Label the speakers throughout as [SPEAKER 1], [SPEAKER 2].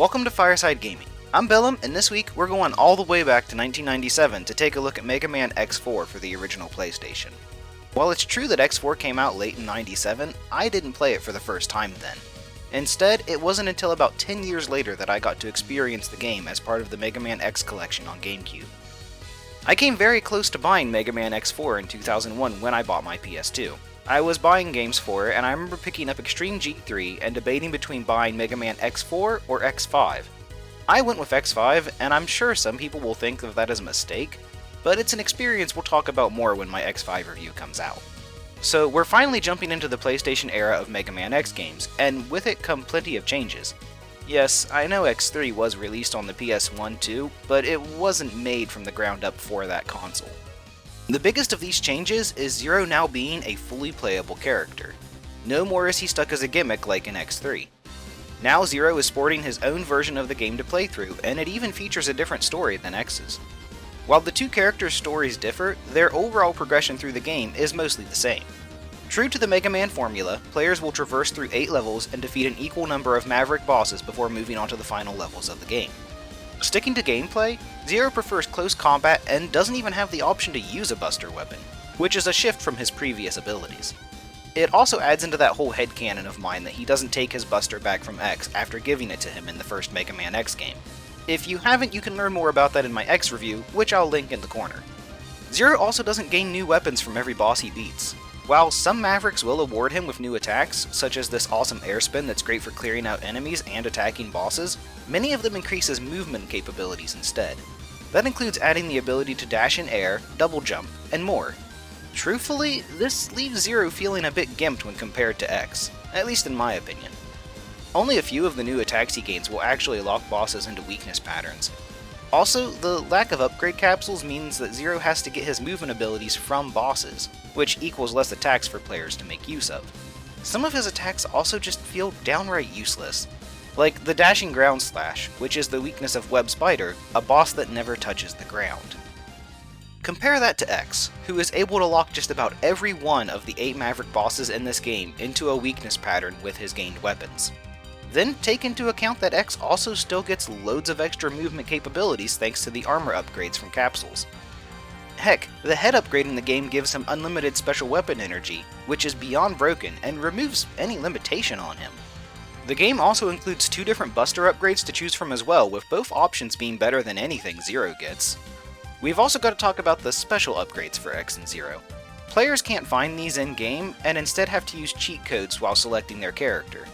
[SPEAKER 1] Welcome to Fireside Gaming. I'm Billum, and this week we're going all the way back to 1997 to take a look at Mega Man X4 for the original PlayStation. While it's true that X4 came out late in 97, I didn't play it for the first time then. Instead, it wasn't until about 10 years later that I got to experience the game as part of the Mega Man X collection on GameCube. I came very close to buying Mega Man X4 in 2001 when I bought my PS2. I was buying games for it, and I remember picking up Extreme G3 and debating between buying Mega Man X4 or X5. I went with X5, and I'm sure some people will think of that as a mistake, but it's an experience we'll talk about more when my X5 review comes out. So we're finally jumping into the PlayStation era of Mega Man X games, and with it come plenty of changes. Yes, I know X3 was released on the PS1 too, but it wasn't made from the ground up for that console. The biggest of these changes is Zero now being a fully playable character. No more is he stuck as a gimmick like in X3. Now Zero is sporting his own version of the game to play through, and it even features a different story than X's. While the two characters' stories differ, their overall progression through the game is mostly the same. True to the Mega Man formula, players will traverse through 8 levels and defeat an equal number of Maverick bosses before moving on to the final levels of the game. Sticking to gameplay, Zero prefers close combat and doesn't even have the option to use a buster weapon, which is a shift from his previous abilities. It also adds into that whole headcanon of mine that he doesn't take his buster back from X after giving it to him in the first Mega Man X game. If you haven't, you can learn more about that in my X review, which I'll link in the corner. Zero also doesn't gain new weapons from every boss he beats. While some Mavericks will award him with new attacks, such as this awesome air spin that's great for clearing out enemies and attacking bosses, many of them increase his movement capabilities instead. That includes adding the ability to dash in air, double jump, and more. Truthfully, this leaves Zero feeling a bit gimped when compared to X, at least in my opinion. Only a few of the new attacks he gains will actually lock bosses into weakness patterns. Also, the lack of upgrade capsules means that Zero has to get his movement abilities from bosses, which equals less attacks for players to make use of. Some of his attacks also just feel downright useless, like the dashing ground slash, which is the weakness of Web Spider, a boss that never touches the ground. Compare that to X, who is able to lock just about every one of the 8 Maverick bosses in this game into a weakness pattern with his gained weapons. Then take into account that X also still gets loads of extra movement capabilities thanks to the armor upgrades from capsules. Heck, the head upgrade in the game gives him unlimited special weapon energy, which is beyond broken and removes any limitation on him. The game also includes 2 different buster upgrades to choose from as well, with both options being better than anything Zero gets. We've also got to talk about the special upgrades for X and Zero. Players can't find these in-game, and instead have to use cheat codes while selecting their character.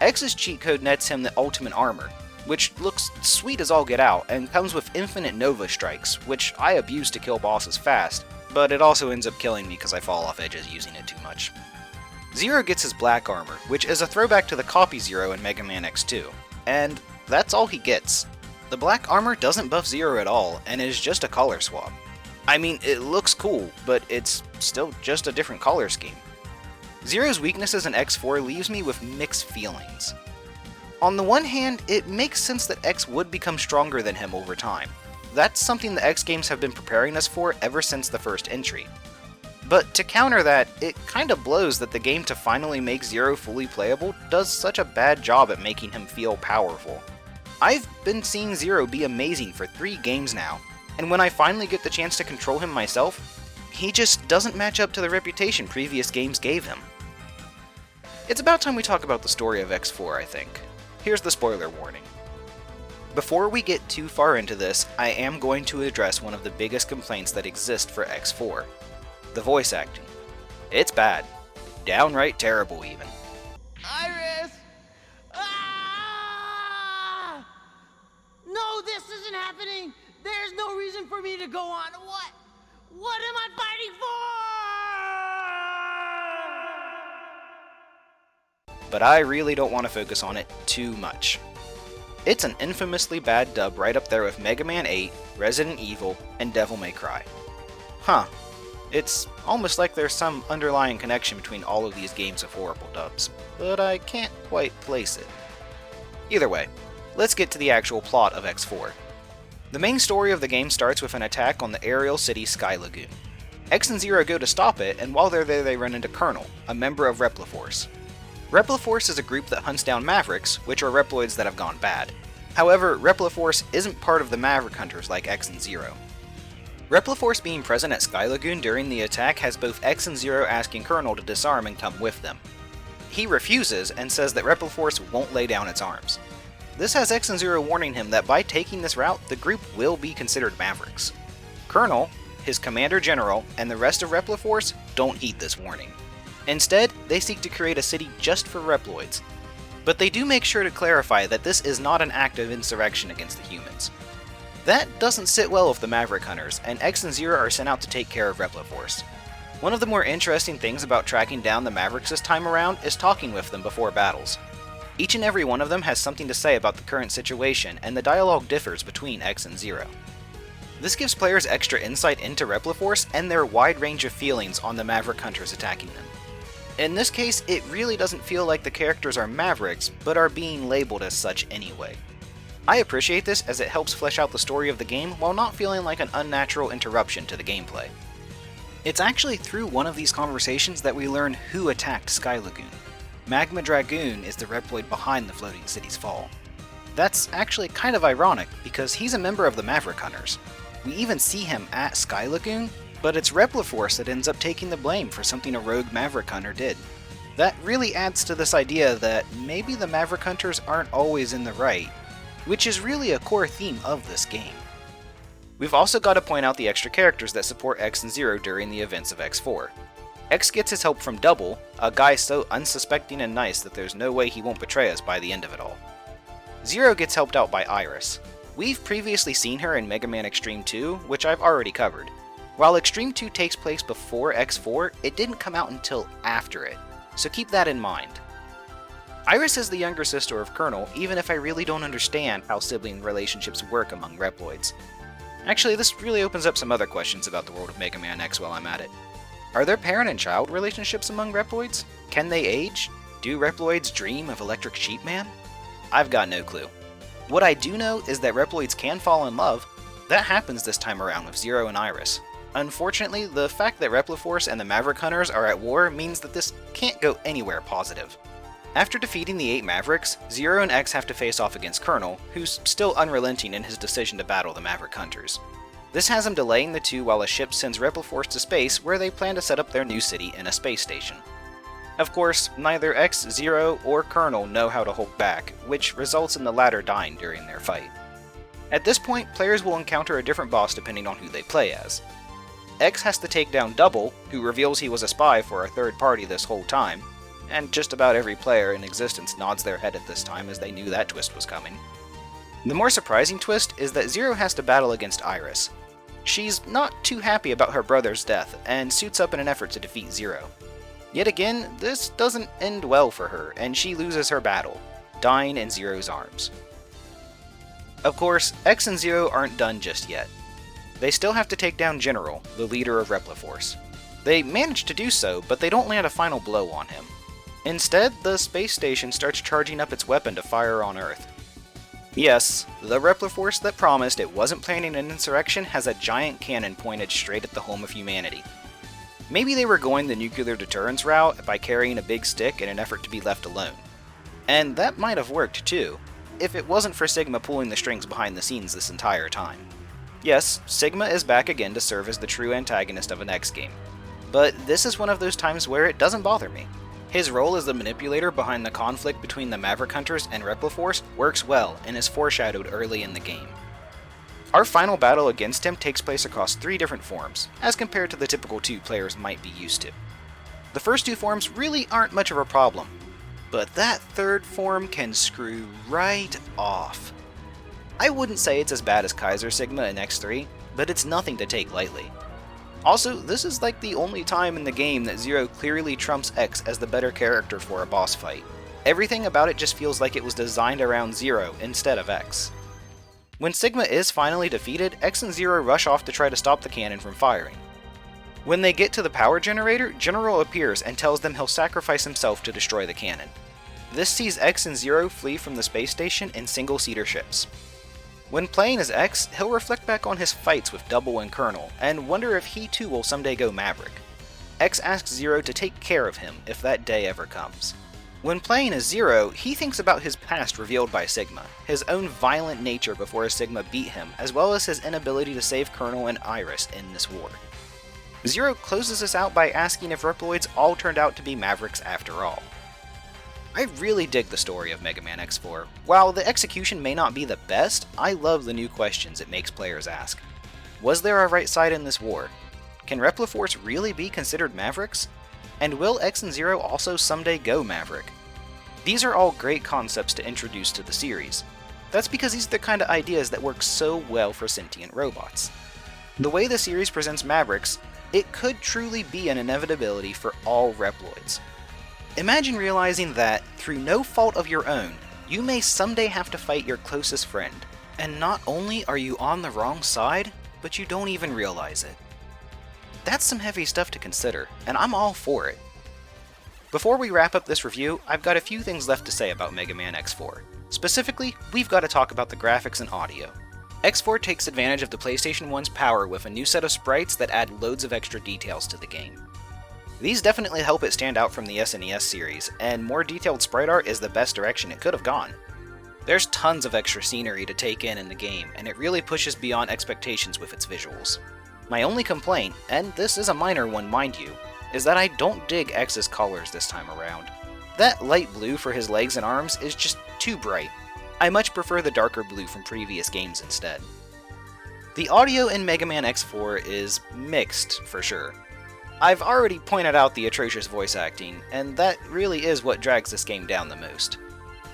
[SPEAKER 1] X's cheat code nets him the ultimate armor, which looks sweet as all get out, and comes with infinite Nova strikes, which I abuse to kill bosses fast, but it also ends up killing me because I fall off edges using it too much. Zero gets his black armor, which is a throwback to the copy Zero in Mega Man X2, and that's all he gets. The black armor doesn't buff Zero at all, and is just a color swap. I mean, it looks cool, but it's still just a different color scheme. Zero's weaknesses in X4 leaves me with mixed feelings. On the one hand, it makes sense that X would become stronger than him over time. That's something the X games have been preparing us for ever since the first entry. But to counter that, it kinda blows that the game to finally make Zero fully playable does such a bad job at making him feel powerful. I've been seeing Zero be amazing for 3 games now, and when I finally get the chance to control him myself, he just doesn't match up to the reputation previous games gave him. It's about time we talk about the story of X4, I think. Here's the spoiler warning. Before we get too far into this, I am going to address one of the biggest complaints that exist for X4. The voice acting. It's bad. Downright terrible, even.
[SPEAKER 2] Iris! Ah! No, this isn't happening! There's no reason for me to go on. What? What am I fighting for?
[SPEAKER 1] But I really don't want to focus on it too much. It's an infamously bad dub right up there with Mega Man 8, Resident Evil, and Devil May Cry. Huh. It's almost like there's some underlying connection between all of these games of horrible dubs, but I can't quite place it. Either way, let's get to the actual plot of X4. The main story of the game starts with an attack on the aerial city Sky Lagoon. X and Zero go to stop it, and while they're there they run into Colonel, a member of Repliforce. Repliforce is a group that hunts down Mavericks, which are Reploids that have gone bad. However, Repliforce isn't part of the Maverick Hunters like X and Zero. Repliforce being present at Sky Lagoon during the attack has both X and Zero asking Colonel to disarm and come with them. He refuses and says that Repliforce won't lay down its arms. This has X and Zero warning him that by taking this route, the group will be considered Mavericks. Colonel, his Commander General, and the rest of Repliforce don't heed this warning. Instead, they seek to create a city just for Reploids. But they do make sure to clarify that this is not an act of insurrection against the humans. That doesn't sit well with the Maverick Hunters, and X and Zero are sent out to take care of Repliforce. One of the more interesting things about tracking down the Mavericks this time around is talking with them before battles. Each and every one of them has something to say about the current situation, and the dialogue differs between X and Zero. This gives players extra insight into Repliforce and their wide range of feelings on the Maverick Hunters attacking them. In this case, it really doesn't feel like the characters are Mavericks, but are being labeled as such anyway. I appreciate this as it helps flesh out the story of the game while not feeling like an unnatural interruption to the gameplay. It's actually through one of these conversations that we learn who attacked Sky Lagoon. Magma Dragoon is the Reploid behind the floating city's fall. That's actually kind of ironic because he's a member of the Maverick Hunters. We even see him at Sky Lagoon, but it's Repliforce that ends up taking the blame for something a rogue Maverick Hunter did. That really adds to this idea that maybe the Maverick Hunters aren't always in the right, which is really a core theme of this game. We've also got to point out the extra characters that support X and Zero during the events of X4. X gets his help from Double, a guy so unsuspecting and nice that there's no way he won't betray us by the end of it all. Zero gets helped out by Iris. We've previously seen her in Mega Man Extreme 2, which I've already covered. While Extreme 2 takes place before X4, it didn't come out until after it, so keep that in mind. Iris is the younger sister of Colonel, even if I really don't understand how sibling relationships work among Reploids. Actually, this really opens up some other questions about the world of Mega Man X while I'm at it. Are there parent and child relationships among Reploids? Can they age? Do Reploids dream of Electric Sheep Man? I've got no clue. What I do know is that Reploids can fall in love. That happens this time around with Zero and Iris. Unfortunately, the fact that Repliforce and the Maverick Hunters are at war means that this can't go anywhere positive. After defeating the 8 Mavericks, Zero and X have to face off against Colonel, who's still unrelenting in his decision to battle the Maverick Hunters. This has him delaying the two while a ship sends Repliforce to space where they plan to set up their new city in a space station. Of course, neither X, Zero, or Colonel know how to hold back, which results in the latter dying during their fight. At this point, players will encounter a different boss depending on who they play as. X has to take down Double, who reveals he was a spy for a third party this whole time, and just about every player in existence nods their head at this time as they knew that twist was coming. The more surprising twist is that Zero has to battle against Iris. She's not too happy about her brother's death, and suits up in an effort to defeat Zero. Yet again, this doesn't end well for her, and she loses her battle, dying in Zero's arms. Of course, X and Zero aren't done just yet. They still have to take down General, the leader of Repliforce. They manage to do so, but they don't land a final blow on him. Instead, the space station starts charging up its weapon to fire on Earth. Yes, the Repliforce that promised it wasn't planning an insurrection has a giant cannon pointed straight at the home of humanity. Maybe they were going the nuclear deterrence route by carrying a big stick in an effort to be left alone. And that might have worked too, if it wasn't for Sigma pulling the strings behind the scenes this entire time. Yes, Sigma is back again to serve as the true antagonist of an X game, but this is one of those times where it doesn't bother me. His role as the manipulator behind the conflict between the Maverick Hunters and Repliforce works well and is foreshadowed early in the game. Our final battle against him takes place across 3 different forms, as compared to the typical 2 players might be used to. The first 2 forms really aren't much of a problem, but that 3rd form can screw right off. I wouldn't say it's as bad as Kaiser Sigma in X3, but it's nothing to take lightly. Also, this is like the only time in the game that Zero clearly trumps X as the better character for a boss fight. Everything about it just feels like it was designed around Zero instead of X. When Sigma is finally defeated, X and Zero rush off to try to stop the cannon from firing. When they get to the power generator, General appears and tells them he'll sacrifice himself to destroy the cannon. This sees X and Zero flee from the space station in single-seater ships. When playing as X, he'll reflect back on his fights with Double and Colonel, and wonder if he too will someday go Maverick. X asks Zero to take care of him if that day ever comes. When playing as Zero, he thinks about his past revealed by Sigma, his own violent nature before Sigma beat him, as well as his inability to save Colonel and Iris in this war. Zero closes us out by asking if Reploids all turned out to be Mavericks after all. I really dig the story of Mega Man X4. While the execution may not be the best, I love the new questions it makes players ask. Was there a right side in this war? Can Repliforce really be considered Mavericks? And will X and Zero also someday go Maverick? These are all great concepts to introduce to the series. That's because these are the kind of ideas that work so well for sentient robots. The way the series presents Mavericks, it could truly be an inevitability for all Reploids. Imagine realizing that, through no fault of your own, you may someday have to fight your closest friend, and not only are you on the wrong side, but you don't even realize it. That's some heavy stuff to consider, and I'm all for it. Before we wrap up this review, I've got a few things left to say about Mega Man X4. Specifically, we've got to talk about the graphics and audio. X4 takes advantage of the PlayStation 1's power with a new set of sprites that add loads of extra details to the game. These definitely help it stand out from the SNES series, and more detailed sprite art is the best direction it could have gone. There's tons of extra scenery to take in the game, and it really pushes beyond expectations with its visuals. My only complaint, and this is a minor one mind you, is that I don't dig X's colors this time around. That light blue for his legs and arms is just too bright. I much prefer the darker blue from previous games instead. The audio in Mega Man X4 is mixed, for sure. I've already pointed out the atrocious voice acting, and that really is what drags this game down the most.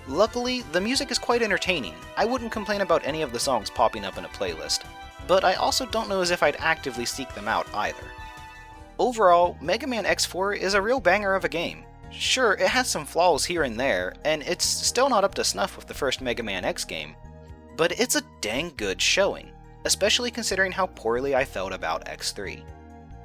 [SPEAKER 1] Luckily, the music is quite entertaining. I wouldn't complain about any of the songs popping up in a playlist, but I also don't know as if I'd actively seek them out either. Overall, Mega Man X4 is a real banger of a game. Sure, it has some flaws here and there, and it's still not up to snuff with the first Mega Man X game, but it's a dang good showing, especially considering how poorly I felt about X3.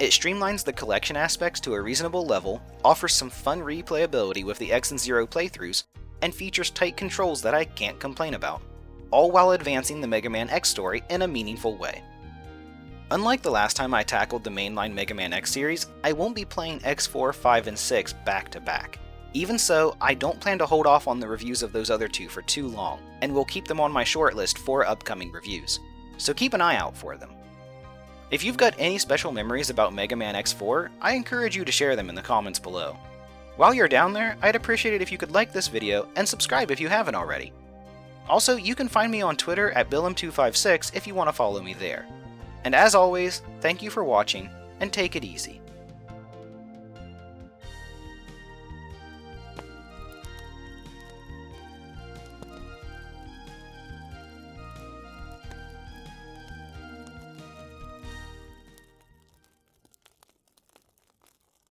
[SPEAKER 1] It streamlines the collection aspects to a reasonable level, offers some fun replayability with the X and Zero playthroughs, and features tight controls that I can't complain about, all while advancing the Mega Man X story in a meaningful way. Unlike the last time I tackled the mainline Mega Man X series, I won't be playing X4, 5, and 6 back to back. Even so, I don't plan to hold off on the reviews of those other two for too long, and will keep them on my shortlist for upcoming reviews, so keep an eye out for them. If you've got any special memories about Mega Man X4, I encourage you to share them in the comments below. While you're down there, I'd appreciate it if you could like this video and subscribe if you haven't already. Also, you can find me on Twitter at Billum256 if you want to follow me there. And as always, thank you for watching, and take it easy.